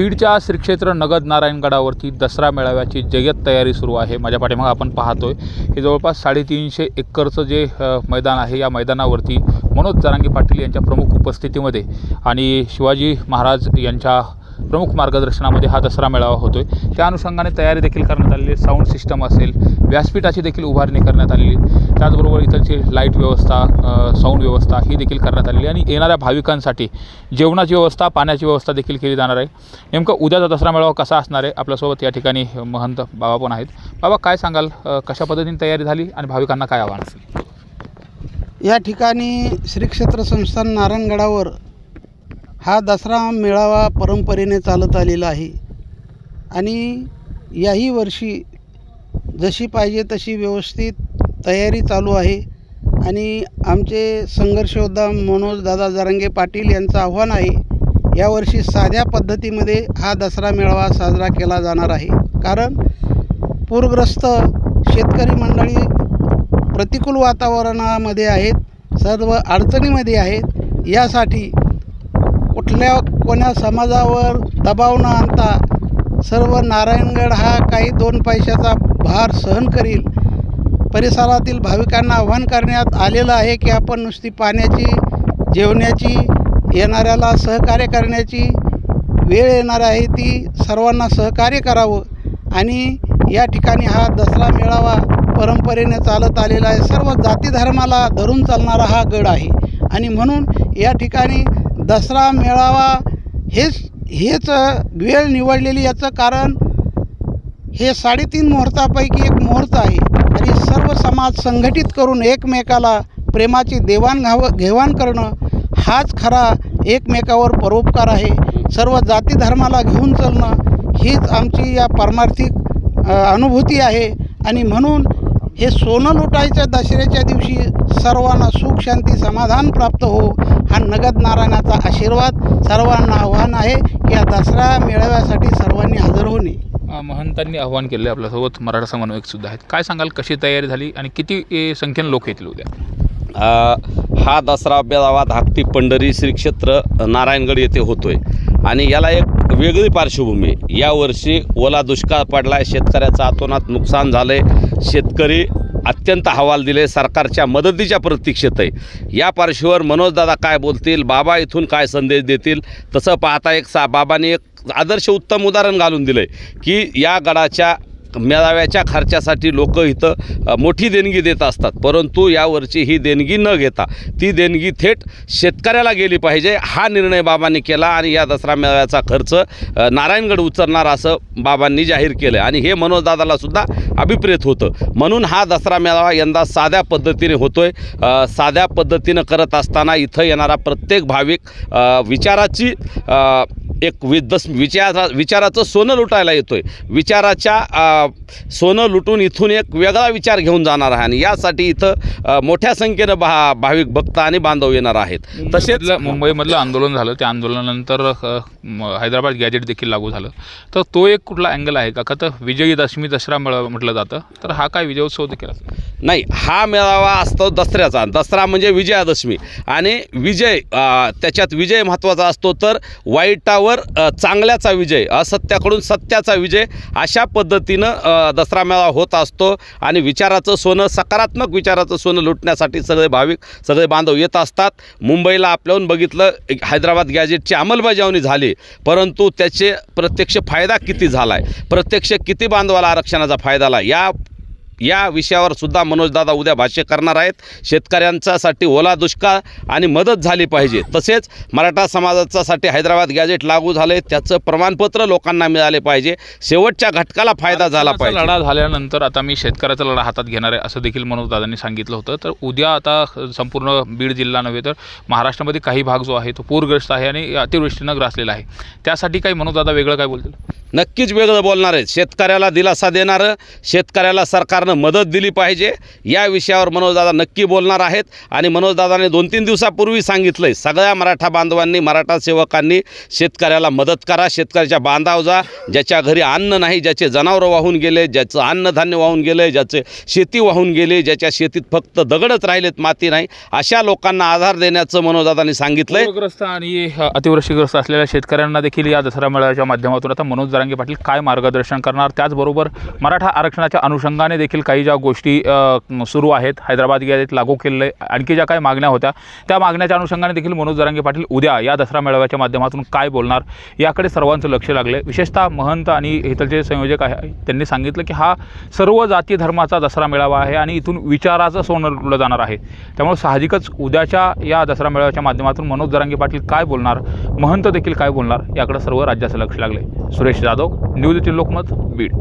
बीडच्या श्री क्षेत्र नगद नारायणगडावरती दसरा मेळाव्याची जय्यत तयारी सुरू आहे। माझ्या पाठीमागे आपण पाहतोय हे जवळपास 350 एकरचं जे मैदान आहे, या मैदानावरती मनोज जरांगे पाटील यांच्या प्रमुख उपस्थितीमध्ये आणि शिवाजी महाराज यांच्या प्रमुख मार्गदर्शनामध्ये हा दसरा मेळावा होतोय। त्या अनुषंगाने तयारी देखील करण्यात आलेली, साऊंड सिस्टम असेल, व्यासपीठाची देखील उभारणी करण्यात आलेली, त्याचबरोबर इथलची लाईट व्यवस्था, साऊंड व्यवस्था ही देखील करण्यात आलेली आणि येणाऱ्या भाविकांसाठी जेवणाची व्यवस्था, पाण्याची व्यवस्था देखील केली जाणार आहे। नेमकं उद्याचा दसरा मेळावा कसा असणार आहे, आपल्यासोबत या ठिकाणी महंत बाबा पण आहेत। बाबा, काय सांगाल, कशा पद्धतीने तयारी झाली आणि भाविकांना काय आव्हान असेल? या ठिकाणी श्री क्षेत्र संस्थान नारायणगडावर हा दसरा मेळावा परंपरेने चालत आलेला आहे आणि याही वर्षी जशी पाहिजे तशी व्यवस्थित तयारी चालू आहे आणि आमचे संघर्ष योद्धा मनोज दादा जरांगे पाटील यांचं आव्हान आहे, यावर्षी साध्या पद्धतीमध्ये हा दसरा मेळावा साजरा केला जाणार आहे। कारण पूरग्रस्त शेतकरी मंडळी प्रतिकूल वातावरणामध्ये आहेत, सर्व अडचणीमध्ये आहेत। यासाठी कोण्या समाजावर दबाव न आणता सर्व नारायणगड हा काही 2 पैशाचा भार सहन करील। परिसरातील भाविकांना आव्हान करण्यात आलेलं आहे की आपण नुसती पाण्याची, जेवण्याची, येणाऱ्याला सहकार्य करण्याची वेळ येणार आहे, ती सर्वांना सहकार्य करावं। आणि या ठिकाणी हा दसरा मेळावा परंपरेने चालत आलेला आहे, सर्व जाती धर्माला धरून चालणारा हा गड आहे आणि म्हणून या ठिकाणी दसरा मेळावा हेच वेळ निवडलेली, याचं कारण हे 3.5 मुहूर्तापैकी एक मुहूर्त आहे आणि सर्व समाज संघटित करून एकमेकाला प्रेमाची देवाणघेवाण करणं हाच खरा एकमेकावर परोपकार आहे। सर्व जाती धर्माला घेऊन चालणं हीच आमची या परमार्थिक अनुभूती आहे आणि म्हणून हे सोनं लुटायच्या दसऱ्याच्या दिवशी सर्वांना सुख, शांती, समाधान प्राप्त हो, हा नगद नारायणाचा आशीर्वाद। सर्वांना आव्हान आहे की या दसरा मेळाव्यासाठी सर्वांनी हजर होणे। महंतांनी आव्हान केले, आपल्यासोबत मराठा समन्वयक सुद्धा आहेत। काय सांगाल, कशी तयारी झाली आणि किती संख्येने लोक येतील उद्या? हा दसरा मेळावा धाकटी पंढरी श्री क्षेत्र नारायणगड येथे होतोय आणि याला एक वेगळी पार्श्वभूमी आहे। यावर्षी ओला दुष्काळ पडला आहे, शेतकऱ्याचं अतोनात नुकसान झालं आहे, शेतकरी अत्यंत हवाल दिले, सरकारच्या मदतीच्या प्रतीक्षेत आहे। या पार्श्वभूमीवर मनोजदादा काय बोलतील, बाबा इथून काय संदेश देतील, तसं पाहता बाबांनी एक आदर्श उत्तम उदाहरण घालून दिलं आहे की या गडाच्या मेळाव्याच्या खर्चासाठी लोक इथं मोठी देणगी देत असतात, परंतु यावर्षी ही देणगी न घेता ती देणगी थेट शेतकऱ्याला गेली पाहिजे, हा निर्णय बाबांनी केला आणि या दसरा मेळाव्याचा खर्च नारायणगड उचलणार असं बाबांनी जाहीर केलं आणि हे मनोजदादाला सुद्धा अभिप्रेत होतं। म्हणून हा दसरा मेळावा यंदा साध्या पद्धतीने होतोय। साध्या पद्धतीनं करत असताना इथं येणारा प्रत्येक भाविक विचाराची एक विचाराचं सोनं लुटायला येतोय, विचाराच्या सोनं लुटून इथून एक वेगळा विचार घेऊन जाणार आहे आणि यासाठी इथं मोठ्या संख्येनं भाविक भक्त आणि बांधव येणार आहेत। तसेच मुंबईमधलं आंदोलन झालं, त्या आंदोलनानंतर हैदराबाद गॅजेट देखील लागू झालं, तर तो एक कुठला अँगल आहे का? तर विजयदशमी दसरा मेळावा म्हटलं जातं, तर हा काय विजयोत्सव देखील असतो? नाही, हा मेळावा असतो दसऱ्याचा। दसरा म्हणजे विजयादशमी आणि विजय, त्याच्यात विजय महत्त्वाचा असतो, तर वाईटावर चांगल्याचा विजय, असत्याकडून सत्याचा विजय, अशा पद्धतीनं दसरा मेळावा होत असतो आणि विचाराचं सोनं, सकारात्मक विचाराचं सोनं लुटण्यासाठी सगळे भाविक, सगळे बांधव येत असतात। मुंबईला आपल्याहून बघितलं, हैदराबाद गॅजेटची अंमलबजावणी झाली, परंतु त्याचे प्रत्यक्ष फायदा किती झाला आहे, प्रत्यक्ष किती बांधवाला आरक्षणाचा फायदा झाला, या विषयावर सुद्धा मनोजदादा उद्या भाष्य करणार आहेत। शेतकऱ्यांच्यासाठी ओला दुष्काळ आणि मदत झाली पाहिजे, तसेच मराठा समाजाच्यासाठी हैदराबाद गॅजेट लागू झाले, त्याचं प्रमाणपत्र लोकांना मिळाले पाहिजे, शेवटच्या घटकाला फायदा झाला पाहिजे। लढा झाल्यानंतर आता मी शेतकऱ्याचा लढा हातात घेणार आहे असं देखील मनोजदादांनी सांगितलं होतं। तर उद्या आता संपूर्ण बीड जिल्हा नव्हे तर महाराष्ट्रामध्ये काही भाग जो आहे तो पूरग्रस्त आहे आणि अतिवृष्टीनं ग्रासलेला आहे, त्यासाठी काही मनोजदादा वेगळं काय बोलतील? नक्कीच वेगळं बोलणार आहेत. शेतकऱ्याला दिलासा देणारं, शेतकऱ्याला सरकारनं मदत दिली पाहिजे या विषयावर मनोजदादा नक्की बोलणार आहेत. आणि मनोजदादाने 2-3 दिवसापूर्वी सांगितलं आहे, सगळ्या मराठा बांधवांनी, मराठा सेवकांनी शेतकऱ्याला मदत करा, शेतकऱ्याच्या बांधाव जा. ज्याच्या घरी अन्न नाही, ज्याचे जनावरं वाहून गेले, ज्याचं अन्नधान्य वाहून गेले, ज्याचे शेती वाहून गेली, ज्याच्या शेतीत फक्त दगडच राहिलेत, माती नाही, अशा लोकांना आधार देण्याचं मनोजदादांनी सांगितलं आहे. पूरग्रस्त आणि अतिवृष्टीग्रस्त असलेल्या शेतकऱ्यांना देखील या दसरा मेळाव्याच्या माध्यमातून आता मनोज जरांगे पाटील काय मार्गदर्शन करणार, त्याचबरोबर मराठा आरक्षणाच्या अनुषंगाने देखील काही ज्या गोष्टी सुरू आहेत, हैदराबाद गेट लागू केले, आणखी ज्या काही मागण्या होत्या त्या मागण्याच्या अनुषंगाने देखील मनोज जरांगे पाटील उद्या या दसरा मेळाव्याच्या माध्यमातून काय बोलणार याकडे सर्वांचं लक्ष लागले. विशेषतः महंत आणि इथलचे संयोजक आहे त्यांनी सांगितलं की हा सर्व जाती धर्माचा दसरा मेळावा आहे आणि इथून विचाराचं सोनं लुटलं जाणार आहे. त्यामुळे साहजिकच उद्याच्या या दसरा मेळाव्याच्या माध्यमातून मनोज जरांगे पाटील काय बोलणार, महंत देखील काय बोलणार याकडे सर्व राज्याचं लक्ष लागले. सुरेश जाधव, न्यूज 18 लोकमत, बीड.